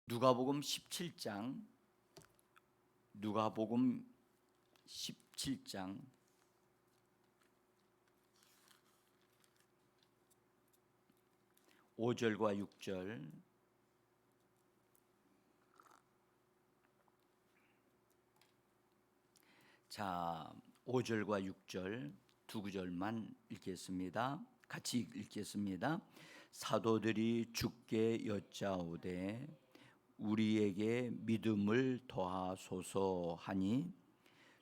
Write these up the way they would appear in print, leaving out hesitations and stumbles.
누가복음 17장 누가복음 17장 5절과 6절. 자, 5절과 6절 두 구절만 읽겠습니다. 같이 읽겠습니다. 사도들이 주께 여짜오되 우리에게 믿음을 더하소서 하니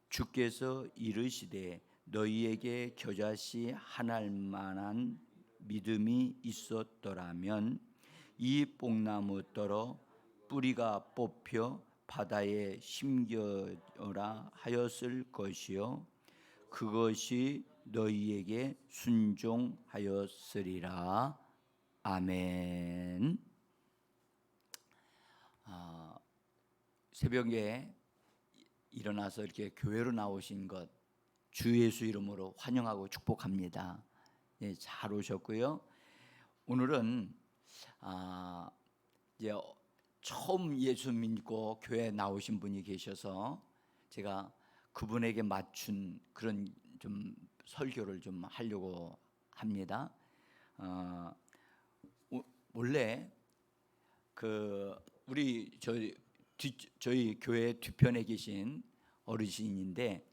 주께서 이르시되 너희에게 겨자씨 하나일 만한 믿음이 있었더라면 이 뽕나무 떨어 뿌리가 뽑혀 바다에 심겨라 하였을 것이요 그것이 너희에게 순종하였으리라. 아멘. 새벽에 일어나서 이렇게 교회로 나오신 것 주 예수 이름으로 환영하고 축복합니다. 네, 잘 오셨고요. 오늘은 이제 처음 예수 믿고 교회에 나오신 분이 계셔서 제가 그분에게 맞춘 그런 좀 설교를 좀 하려고 합니다. 원래 우리 저희 교회 뒤편에 계신 어르신인데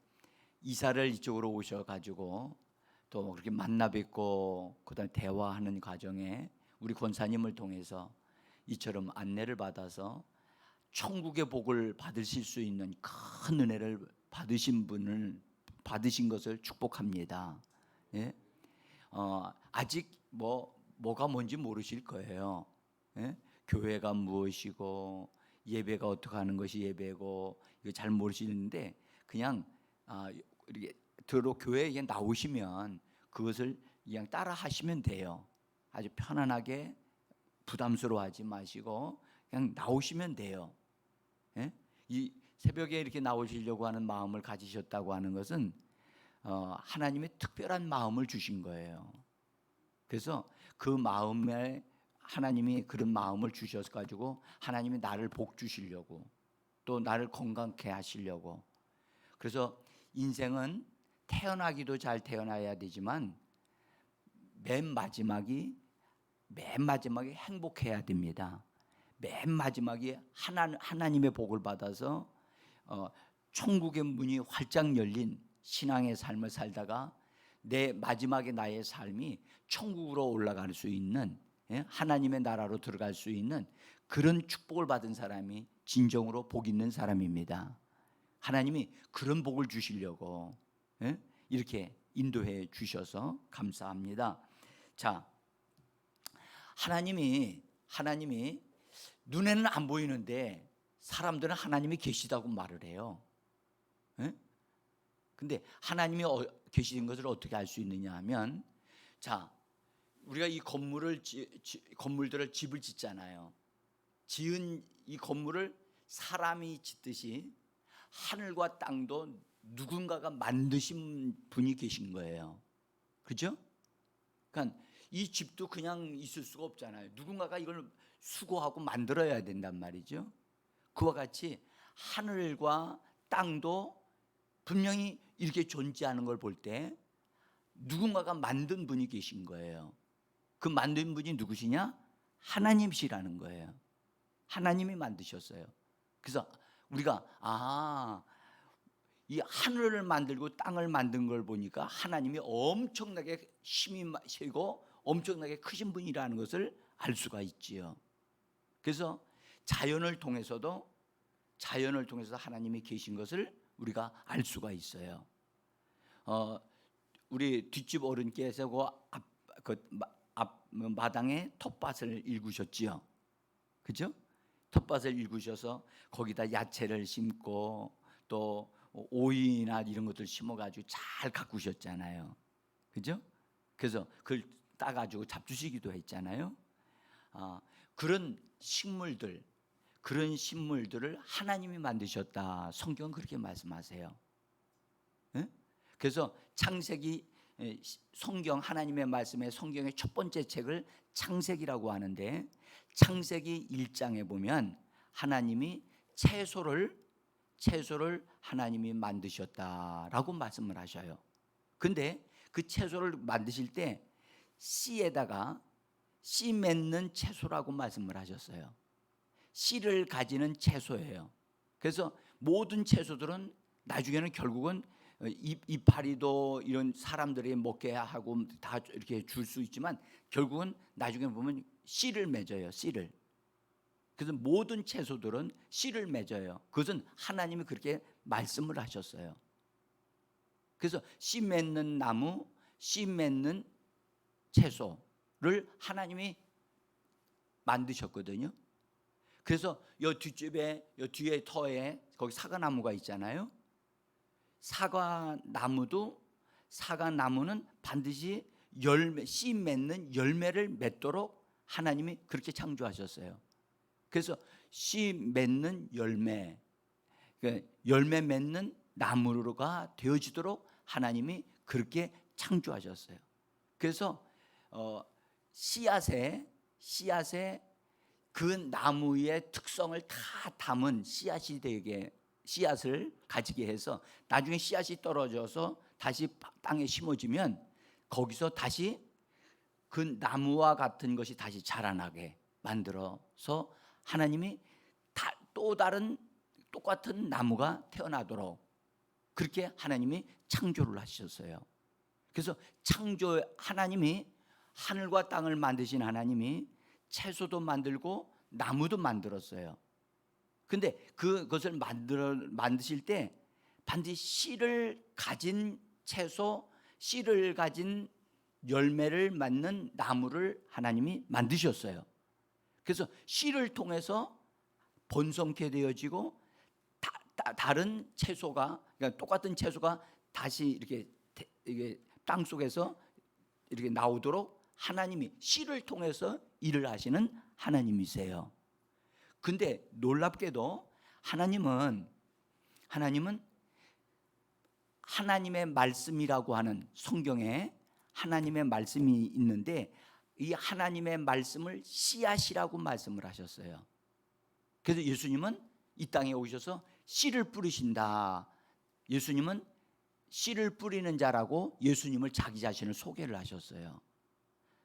이사를 이쪽으로 오셔가지고 또 그렇게 만나 뵙고 그다음에 대화하는 과정에 우리 권사님을 통해서 이처럼 안내를 받아서 천국의 복을 받으실 수 있는 큰 은혜를 받으신 것을 축복합니다. 예? 아직 뭐가 뭔지 모르실 거예요. 예? 교회가 무엇이고 예배가 어떻게 하는 것이 예배고 이거 잘 모르시는데 그냥 이렇게 교회에 나오시면 그것을 그냥 따라 하시면 돼요. 아주 편안하게 부담스러워하지 마시고 그냥 나오시면 돼요. 예? 이 새벽에 이렇게 나오시려고 하는 마음을 가지셨다고 하는 것은 하나님의 특별한 마음을 주신 거예요. 그래서 그 마음에 하나님이 그런 마음을 주셔서 가지고 하나님이 나를 복 주시려고 또 나를 건강케 하시려고. 그래서 인생은 태어나기도 잘 태어나야 되지만 맨 마지막에 행복해야 됩니다. 맨 마지막에 하나님의 복을 받아서 천국의 문이 활짝 열린 신앙의 삶을 살다가 내 마지막에 나의 삶이 천국으로 올라갈 수 있는 하나님의 나라로 들어갈 수 있는 그런 축복을 받은 사람이 진정으로 복 있는 사람입니다. 하나님이 그런 복을 주시려고 이렇게 인도해 주셔서 감사합니다. 자, 하나님이 눈에는 안 보이는데 사람들은 하나님이 계시다고 말을 해요. 근데 하나님이 계신 것을 어떻게 알 수 있느냐 하면, 자, 우리가 이 건물들을 집을 짓잖아요. 지은 이 건물을 사람이 짓듯이 하늘과 땅도 누군가가 만드신 분이 계신 거예요. 그죠? 그러니까 이 집도 그냥 있을 수가 없잖아요. 누군가가 이걸 수고하고 만들어야 된단 말이죠. 그와 같이 하늘과 땅도 분명히 이렇게 존재하는 걸 볼 때 누군가가 만든 분이 계신 거예요. 그 만든 분이 누구시냐? 하나님이시라는 거예요. 하나님이 만드셨어요. 그래서 우리가 이 하늘을 만들고 땅을 만든 걸 보니까 하나님이 엄청나게 힘이 세고 엄청나게 크신 분이라는 것을 알 수가 있지요. 그래서 자연을 통해서 하나님이 계신 것을 우리가 알 수가 있어요. 우리 뒷집 어른께서 앞 마당에 텃밭을 일구셨지요. 그죠? 텃밭을 일구셔서 거기다 야채를 심고 또 오이나 이런 것들 심어가지고 잘 가꾸셨잖아요. 그죠? 그래서 그걸 따가지고 잡수시기도 했잖아요. 그런 식물들을 하나님이 만드셨다. 성경은 그렇게 말씀하세요. 그래서 창세기 성경 하나님의 말씀의 성경의 첫 번째 책을 창세기라고 하는데 창세기 1장에 보면 하나님이 채소를 하나님이 만드셨다라고 말씀을 하셔요. 근데 그 채소를 만드실 때 씨에다가 씨 맺는 채소라고 말씀을 하셨어요. 씨를 가지는 채소예요. 그래서 모든 채소들은 나중에는 결국은 이파리도 이런 사람들이 먹게 하고 다 이렇게 줄 수 있지만 결국은 나중에 보면 씨를 맺어요. 씨를. 그래서 모든 채소들은 씨를 맺어요. 그것은 하나님이 그렇게 말씀을 하셨어요. 그래서 씨 맺는 나무, 씨 맺는 채소를 하나님이 만드셨거든요. 그래서 요 뒷집에 요 뒤에 터에 거기 사과나무가 있잖아요. 사과나무는 반드시 씨 맺는 열매를 맺도록 하나님이 그렇게 창조하셨어요. 그래서 씨 맺는 열매, 열매 맺는 나무가 되어지도록 하나님이 그렇게 창조하셨어요. 그래서 씨앗에 그 나무의 특성을 다 담은 씨앗을 가지게 해서 나중에 씨앗이 떨어져서 다시 땅에 심어지면 거기서 다시 그 나무와 같은 것이 다시 자라나게 만들어서 하나님이 또 다른 똑같은 나무가 태어나도록 그렇게 하나님이 창조를 하셨어요. 그래서 하나님이 하늘과 땅을 만드신 하나님이 채소도 만들고 나무도 만들었어요. 근데 그것을 만드실 때 반드시 씨를 가진 채소, 씨를 가진 열매를 맺는 나무를 하나님이 만드셨어요. 그래서 씨를 통해서 번성케 되어지고 다른 채소가, 그러니까 똑같은 채소가 다시 이게 땅 속에서 이렇게 나오도록 하나님이 씨를 통해서 일을 하시는 하나님이세요. 근데 놀랍게도 하나님은 하나님의 말씀이라고 하는 성경에 하나님의 말씀이 있는데 이 하나님의 말씀을 씨앗이라고 말씀을 하셨어요. 그래서 예수님은 이 땅에 오셔서 씨를 뿌리신다. 예수님은 씨를 뿌리는 자라고 예수님을 자기 자신을 소개를 하셨어요.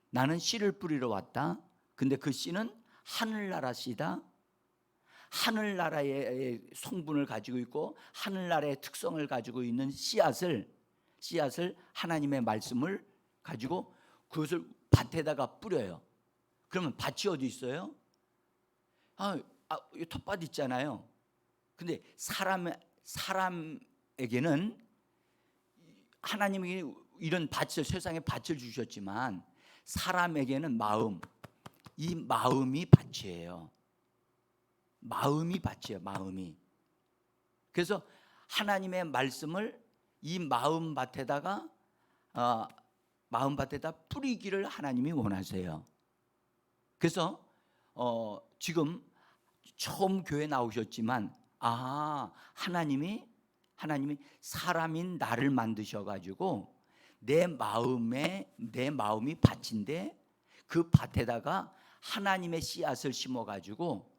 나는 씨를 뿌리러 왔다. 근데 그 씨는 하늘나라 씨다. 하늘나라의 성분을 가지고 있고 하늘나라의 특성을 가지고 있는 씨앗을 하나님의 말씀을 가지고 그것을 밭에다가 뿌려요. 그러면 밭이 어디 있어요? 텃밭 있잖아요. 근데 사람에게는 하나님이 이런 세상에 밭을 주셨지만 사람에게는 이 마음이 밭이에요. 마음이 밭이에요. 그래서 하나님의 말씀을 이 마음밭에다 뿌리기를 하나님이 원하세요. 그래서 지금 처음 교회 나오셨지만 하나님이 사람인 나를 만드셔가지고 내 마음이 밭인데 그 밭에다가 하나님의 씨앗을 심어가지고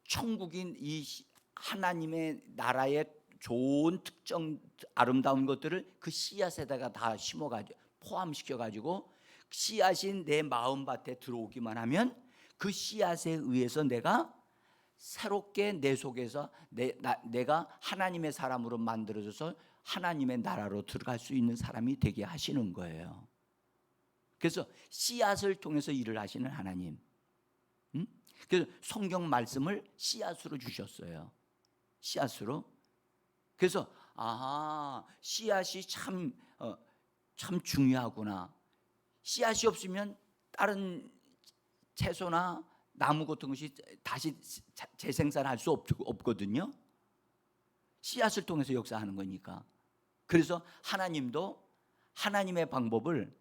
천국인 이 하나님의 나라의 좋은 특정 아름다운 것들을 그 씨앗에다가 다 심어가지고 포함시켜가지고 씨앗인 내 마음밭에 들어오기만 하면 그 씨앗에 의해서 내가 새롭게 내 속에서 내가 하나님의 사람으로 만들어져서 하나님의 나라로 들어갈 수 있는 사람이 되게 하시는 거예요. 그래서 씨앗을 통해서 일을 하시는 하나님. 그래서 성경 말씀을 씨앗으로 주셨어요. 씨앗으로. 그래서 씨앗이 참 중요하구나. 씨앗이 없으면 다른 채소나 나무 같은 것이 다시 재생산할 수 없거든요. 씨앗을 통해서 역사하는 거니까. 그래서 하나님도 하나님의 방법을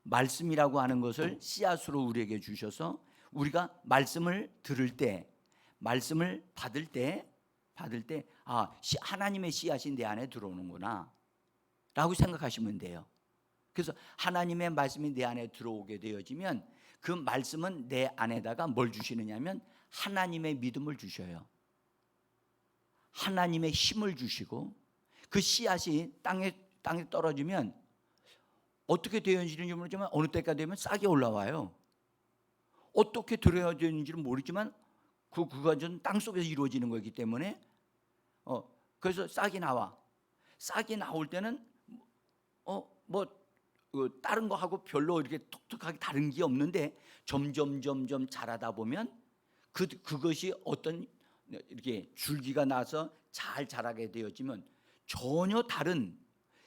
말씀이라고 하는 것을 씨앗으로 우리에게 주셔서 우리가 말씀을 들을 때, 말씀을 받을 때 하나님의 씨앗이 내 안에 들어오는구나 라고 생각하시면 돼요. 그래서 하나님의 말씀이 내 안에 들어오게 되어지면 그 말씀은 내 안에다가 뭘 주시느냐면 하나님의 믿음을 주셔요. 하나님의 힘을 주시고 그 씨앗이 땅에 떨어지면 어떻게 되어지는지 모르지만 어느 때가 되면 싹이 올라와요. 어떻게 들어야되는지는 모르지만 그 과정은 땅 속에서 이루어지는 거기 때문에 그래서 싹이 나와. 싹이 나올 때는 다른 거 하고 별로 이렇게 톡톡하게 다른 게 없는데 점점 자라다 보면 그것이 어떤 이렇게 줄기가 나서 잘 자라게 되어지면 전혀 다른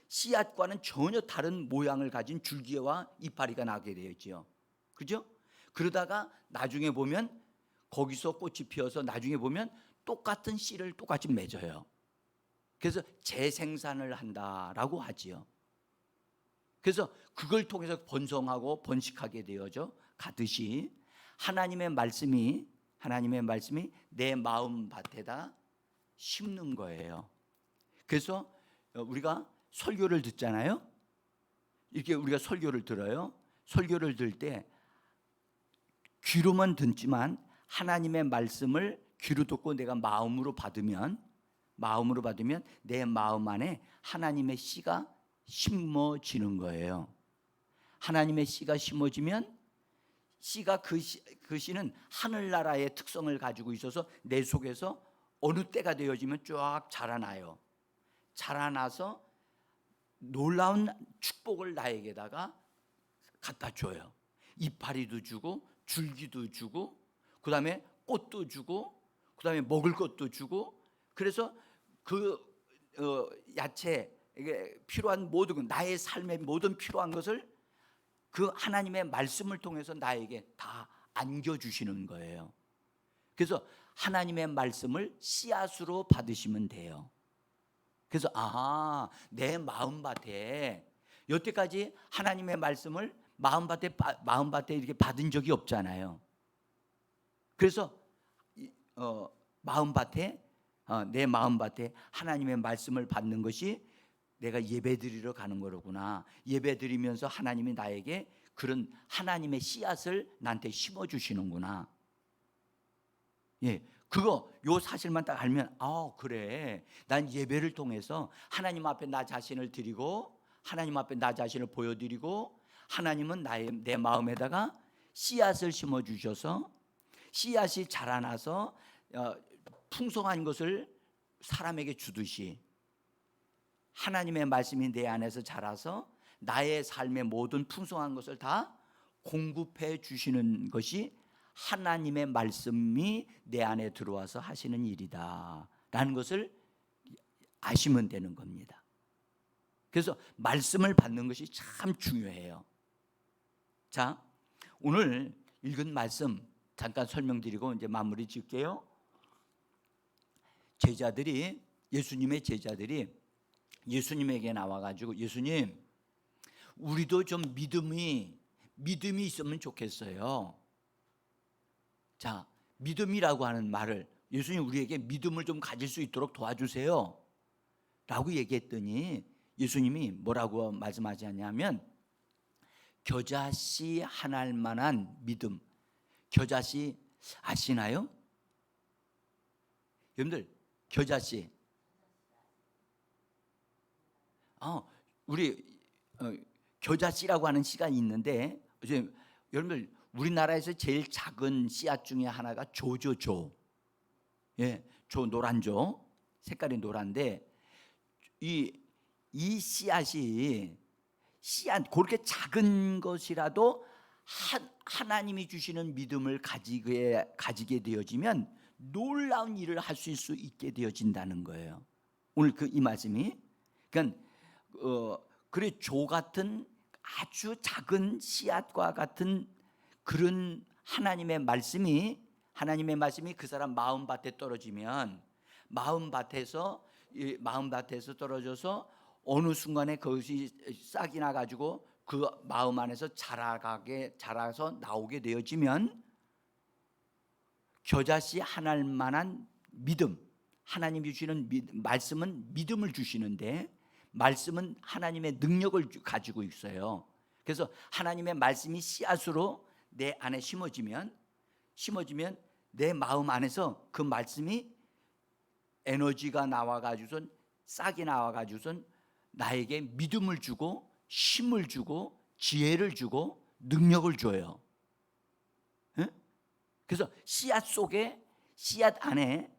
씨앗과는 전혀 다른 모양을 가진 줄기와 이파리가 나게 되었지요. 그죠? 그러다가 나중에 보면 거기서 꽃이 피어서 나중에 보면 똑같은 씨를 똑같이 맺어요. 그래서 재생산을 한다라고 하지요. 그래서 그걸 통해서 번성하고 번식하게 되어져 가듯이 하나님의 말씀이 내 마음 밭에다 심는 거예요. 그래서 우리가 설교를 듣잖아요. 이렇게 우리가 설교를 들어요. 설교를 들 때 귀로만 듣지만 하나님의 말씀을 귀로 듣고 내가 마음으로 받으면 내 마음 안에 하나님의 씨가 심어지는 거예요. 하나님의 씨가 심어지면 그 씨는 하늘나라의 특성을 가지고 있어서 내 속에서 어느 때가 되어지면 쫙 자라나요. 자라나서 놀라운 축복을 나에게다가 갖다 줘요. 이파리도 주고 줄기도 주고 그다음에 꽃도 주고 그다음에 먹을 것도 주고 그래서 그 야채에게 필요한 모든 나의 삶의 모든 필요한 것을 그 하나님의 말씀을 통해서 나에게 다 안겨주시는 거예요. 그래서 하나님의 말씀을 씨앗으로 받으시면 돼요. 그래서 내 마음밭에 여태까지 하나님의 말씀을 마음밭에 이렇게 받은 적이 없잖아요. 그래서 내 마음밭에 하나님의 말씀을 받는 것이 내가 예배드리러 가는 거로구나. 예배드리면서 하나님이 나에게 그런 하나님의 씨앗을 나한테 심어주시는구나. 요 사실만 딱 알면 그래, 난 예배를 통해서 하나님 앞에 나 자신을 드리고 하나님 앞에 나 자신을 보여드리고 하나님은 내 마음에다가 씨앗을 심어주셔서 씨앗이 자라나서 풍성한 것을 사람에게 주듯이 하나님의 말씀이 내 안에서 자라서 나의 삶의 모든 풍성한 것을 다 공급해 주시는 것이 하나님의 말씀이 내 안에 들어와서 하시는 일이다 라는 것을 아시면 되는 겁니다. 그래서 말씀을 받는 것이 참 중요해요. 자, 오늘 읽은 말씀 잠깐 설명드리고 이제 마무리 짓게요. 예수님의 제자들이 예수님에게 나와가지고 예수님, 우리도 좀 믿음이 있으면 좋겠어요. 자, 믿음이라고 하는 말을 예수님 우리에게 믿음을 좀 가질 수 있도록 도와주세요 라고 얘기했더니 예수님이 뭐라고 말씀하셨냐면 겨자씨 하나일 만한 믿음. 겨자씨 아시나요? 여러분들 겨자씨 우리 겨자씨라고 하는 씨가 있는데 여러분들 우리나라에서 제일 작은 씨앗 중에 하나가 조죠. 노란 조 색깔이 노란데 이 씨앗이 그렇게 작은 것이라도 하나님이 주시는 믿음을 가지게 되어지면 놀라운 일을 하실 수 있게 되어진다는 거예요. 오늘 이 말씀이 그러니까 그래 조 같은 아주 작은 씨앗과 같은 그런 하나님의 말씀이 그 사람 마음밭에 떨어지면 마음밭에서 떨어져서 어느 순간에 그것이 싹이 나가지고 그 마음 안에서 자라서 나오게 되어지면 겨자씨 하나일 만한 믿음, 하나님이 주시는 말씀은 믿음을 주시는데 말씀은 하나님의 능력을 가지고 있어요. 그래서 하나님의 말씀이 씨앗으로 내 안에 심어지면 내 마음 안에서 그 말씀이 에너지가 나와가지고선 싹이 나와가지고선 나에게 믿음을 주고 힘을 주고 지혜를 주고 능력을 줘요. 응? 그래서 씨앗 속에, 씨앗 안에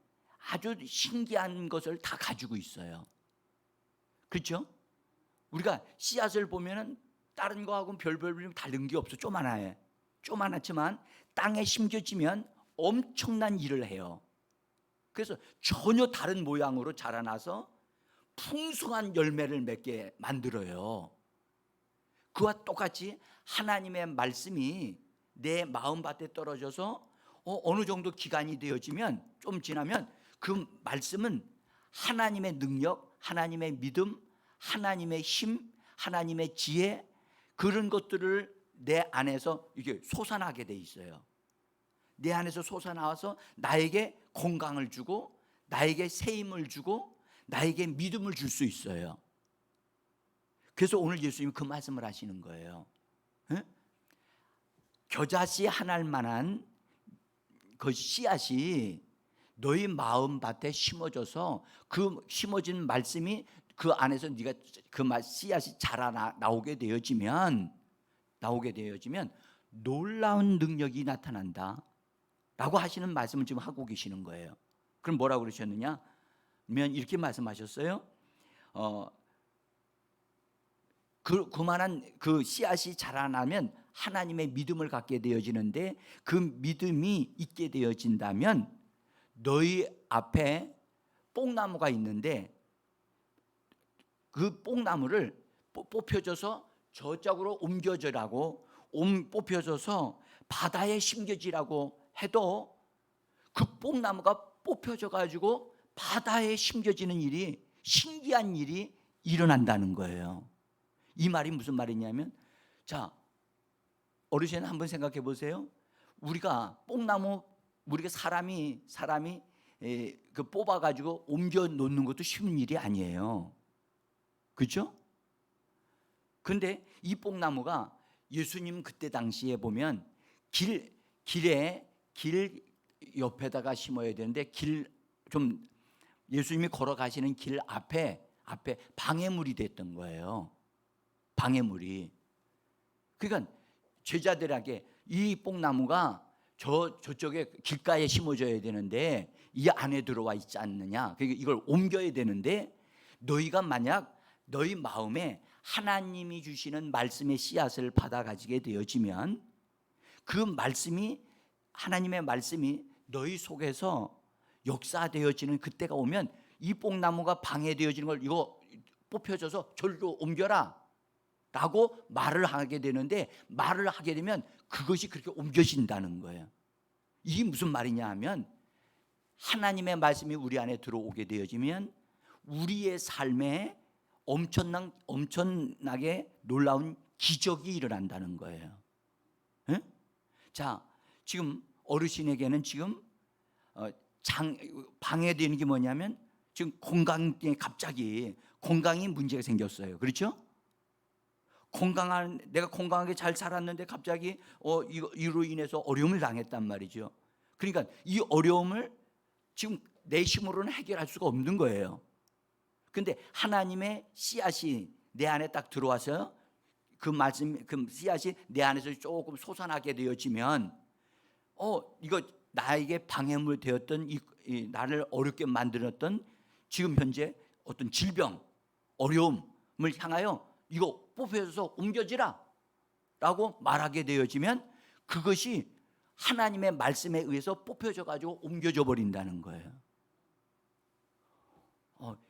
아주 신기한 것을 다 가지고 있어요. 그렇죠? 우리가 씨앗을 보면은 다른 거하고는 별별 다른 게 없어. 조만하지만 땅에 심겨지면 엄청난 일을 해요. 그래서 전혀 다른 모양으로 자라나서 풍성한 열매를 맺게 만들어요. 그와 똑같이 하나님의 말씀이 내 마음밭에 떨어져서 어느 정도 기간이 되어지면, 좀 지나면 그 말씀은 하나님의 능력, 하나님의 믿음, 하나님의 힘, 하나님의 지혜, 그런 것들을 내 안에서 이게 솟아나게 돼 있어요. 내 안에서 솟아나와서 나에게 건강을 주고, 나에게 새 힘을 주고, 나에게 믿음을 줄 수 있어요. 그래서 오늘 예수님이 그 말씀을 하시는 거예요. 응? 겨자씨 하나일 만한 그 씨앗이 너희 마음밭에 심어져서 그 심어진 말씀이 그 안에서 네가 그 씨앗이 나오게 되어지면 놀라운 능력이 나타난다 라고 하시는 말씀을 지금 하고 계시는 거예요. 그럼 뭐라고 그러셨느냐? 이렇게 말씀하셨어요. 그만한 그 씨앗이 자라나면 하나님의 믿음을 갖게 되어지는데, 그 믿음이 있게 되어진다면 너희 앞에 뽕나무가 있는데 그 뽕나무를 뽑혀져서 저쪽으로 옮겨져라고, 뽑혀져서 바다에 심겨지라고 해도 그 뽕나무가 뽑혀져 가지고 바다에 심겨지는 일이, 신기한 일이 일어난다는 거예요. 이 말이 무슨 말이냐면, 자, 어르신 한번 생각해 보세요. 우리가 뽕나무, 우리가 사람이 그 뽑아 가지고 옮겨 놓는 것도 쉬운 일이 아니에요. 그렇죠? 근데 이 뽕나무가 예수님 그때 당시에 보면 길 옆에다가 심어야 되는데, 예수님이 걸어가시는 길 앞에 방해물이 됐던 거예요. 방해물이. 그러니까 제자들에게 이 뽕나무가 저쪽에 길가에 심어져야 되는데 이 안에 들어와 있지 않느냐, 그러니까 이걸 옮겨야 되는데, 너희가 만약 너희 마음에 하나님이 주시는 말씀의 씨앗을 받아 가지게 되어지면, 그 말씀이, 하나님의 말씀이 너희 속에서 역사되어지는 그때가 오면 이 뽕나무가 방해되어지는 걸 이거 뽑혀져서 절로 옮겨라 라고 말을 하게 되는데, 말을 하게 되면 그것이 그렇게 옮겨진다는 거예요. 이게 무슨 말이냐 하면, 하나님의 말씀이 우리 안에 들어오게 되어지면 우리의 삶에 엄청나게 놀라운 기적이 일어난다는 거예요. 네? 자, 지금 어르신에게는 지금 방해되는 게 뭐냐면, 지금 갑자기 건강이 문제가 생겼어요. 그렇죠? 내가 건강하게 잘 살았는데 갑자기 이로 인해서 어려움을 당했단 말이죠. 그러니까 이 어려움을 지금 내 힘으로는 해결할 수가 없는 거예요. 근데 하나님의 씨앗이 내 안에 딱 들어와서 그 씨앗이 내 안에서 조금 솟아나게 되어지면, 이거 나에게 방해물 되었던 나를 어렵게 만들었던 지금 현재 어떤 질병, 어려움을 향하여 이거 뽑혀서 옮겨지라 라고 말하게 되어지면, 그것이 하나님의 말씀에 의해서 뽑혀져 가지고 옮겨져 버린다는 거예요.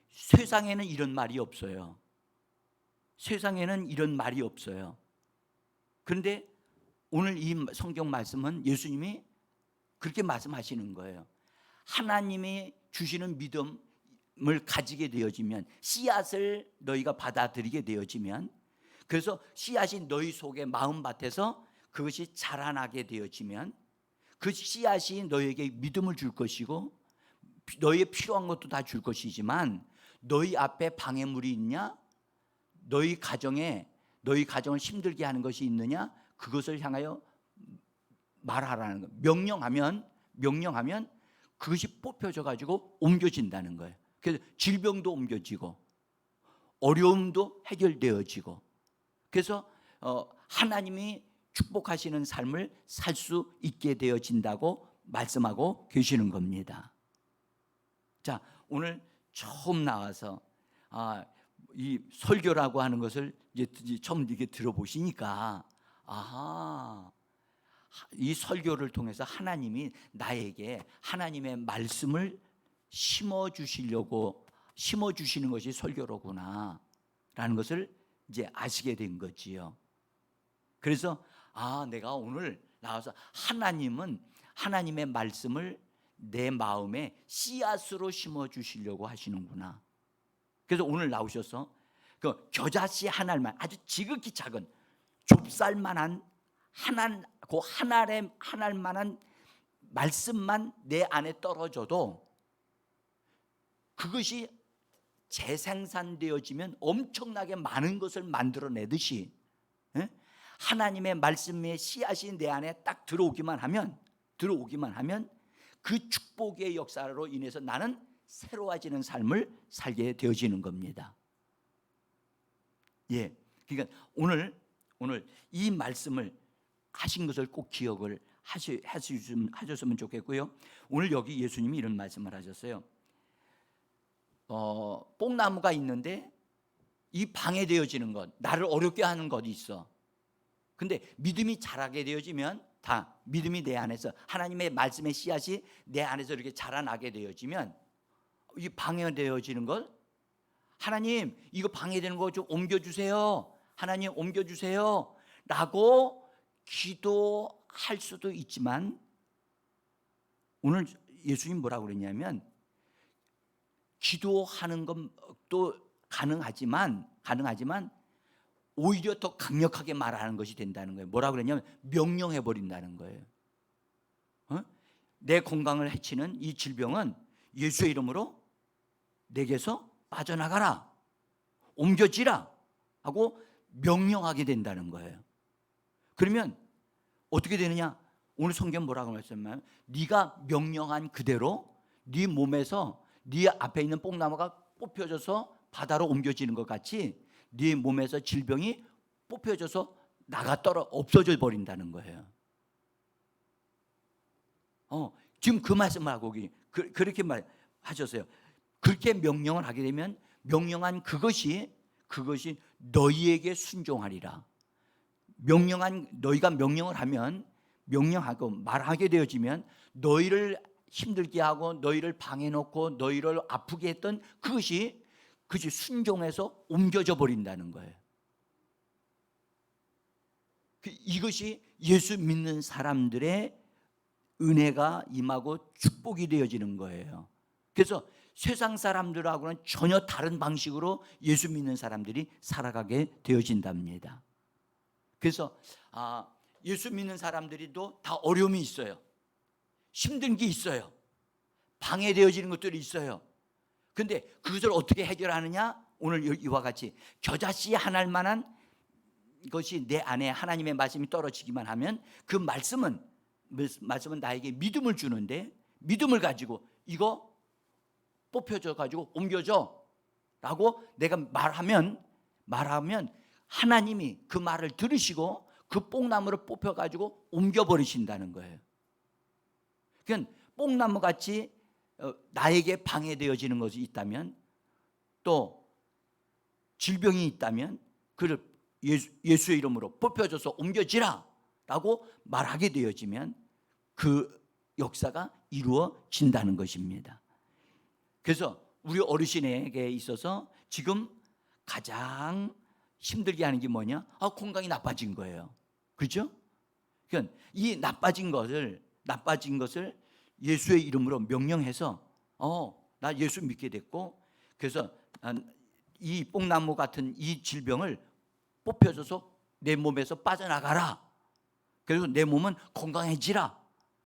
세상에는 이런 말이 없어요. 세상에는 이런 말이 없어요. 그런데 오늘 이 성경 말씀은 예수님이 그렇게 말씀하시는 거예요. 하나님이 주시는 믿음을 가지게 되어지면, 씨앗을 너희가 받아들이게 되어지면, 그래서 씨앗이 너희 속에 마음밭에서 그것이 자라나게 되어지면, 그 씨앗이 너희에게 믿음을 줄 것이고 너희의 필요한 것도 다 줄 것이지만, 너희 앞에 방해물이 있냐, 너희 가정을 힘들게 하는 것이 있느냐, 그것을 향하여 말하라는 거. 명령하면 그것이 뽑혀져 가지고 옮겨진다는 거예요. 그래서 질병도 옮겨지고 어려움도 해결되어지고, 그래서 하나님이 축복하시는 삶을 살 수 있게 되어진다고 말씀하고 계시는 겁니다. 자, 오늘 처음 나와서 이 설교라고 하는 것을 이제 처음 이렇게 들어보시니까, 이 설교를 통해서 하나님이 나에게 하나님의 말씀을 심어 주시는 것이 설교로구나 라는 것을 이제 아시게 된 거지요. 그래서 내가 오늘 나와서 하나님은 하나님의 말씀을 내 마음에 씨앗으로 심어 주시려고 하시는구나. 그래서 오늘 나오셔서 그 겨자씨 한 알만, 아주 지극히 작은 좁쌀만한 그 한 알만한 말씀만 내 안에 떨어져도 그것이 재생산되어지면 엄청나게 많은 것을 만들어내듯이, 하나님의 말씀의 씨앗이 내 안에 딱 들어오기만 하면 그 축복의 역사로 인해서 나는 새로워지는 삶을 살게 되어지는 겁니다. 예, 그러니까 오늘 이 말씀을 하신 것을 꼭 기억을 하셨으면 좋겠고요. 오늘 여기 예수님이 이런 말씀을 하셨어요. 뽕나무가 있는데 이 방해되어지는 것, 나를 어렵게 하는 것이 있어. 근데 믿음이 자라게 되어지면, 다 믿음이 내 안에서 하나님의 말씀의 씨앗이 내 안에서 이렇게 자라나게 되어지면, 이 방해되어지는 것, 하나님 이거 방해되는 거 좀 옮겨주세요, 하나님 옮겨주세요 라고 기도할 수도 있지만, 오늘 예수님 뭐라고 그랬냐면, 기도하는 것도 가능하지만 오히려 더 강력하게 말하는 것이 된다는 거예요. 뭐라고 그랬냐면 명령해 버린다는 거예요. 내 건강을 해치는 이 질병은 예수의 이름으로 내게서 빠져나가라, 옮겨지라 하고 명령하게 된다는 거예요. 그러면 어떻게 되느냐? 오늘 성경 뭐라고 말씀하면, 네가 명령한 그대로 네 몸에서 네 앞에 있는 뽕나무가 뽑혀져서 바다로 옮겨지는 것 같이 네 몸에서 질병이 뽑혀져서 없어져 버린다는 거예요. 지금 그 말씀을 하고 그렇게 말하셨어요. 그렇게 명령을 하게 되면, 명령한 그것이 너희에게 순종하리라. 너희가 명령을 하면, 명령하고 말하게 되어지면, 너희를 힘들게 하고 너희를 방해놓고 너희를 아프게 했던 그것이 순종해서 옮겨져 버린다는 거예요. 이것이 예수 믿는 사람들의 은혜가 임하고 축복이 되어지는 거예요. 그래서 세상 사람들하고는 전혀 다른 방식으로 예수 믿는 사람들이 살아가게 되어진답니다. 그래서 예수 믿는 사람들이도 다 어려움이 있어요. 힘든 게 있어요. 방해되어지는 것들이 있어요. 근데 그것을 어떻게 해결하느냐? 오늘 이와 같이 겨자씨 한 알만한 것이 내 안에 하나님의 말씀이 떨어지기만 하면, 그 말씀은 나에게 믿음을 주는데, 믿음을 가지고 이거 뽑혀져 가지고 옮겨져 라고 내가 말하면 하나님이 그 말을 들으시고 그 뽕나무를 뽑혀 가지고 옮겨버리신다는 거예요. 그러니까 뽕나무같이 나에게 방해되어지는 것이 있다면, 또 질병이 있다면 그를 예수의 이름으로 뽑혀져서 옮겨지라 라고 말하게 되어지면 그 역사가 이루어진다는 것입니다. 그래서 우리 어르신에게 있어서 지금 가장 힘들게 하는 게 뭐냐? 건강이 나빠진 거예요. 그렇죠? 그러니까 이 나빠진 것을 예수의 이름으로 명령해서 나 예수 믿게 됐고, 그래서 이 뽕나무 같은 이 질병을 뽑혀져서 내 몸에서 빠져나가라, 그래서 내 몸은 건강해지라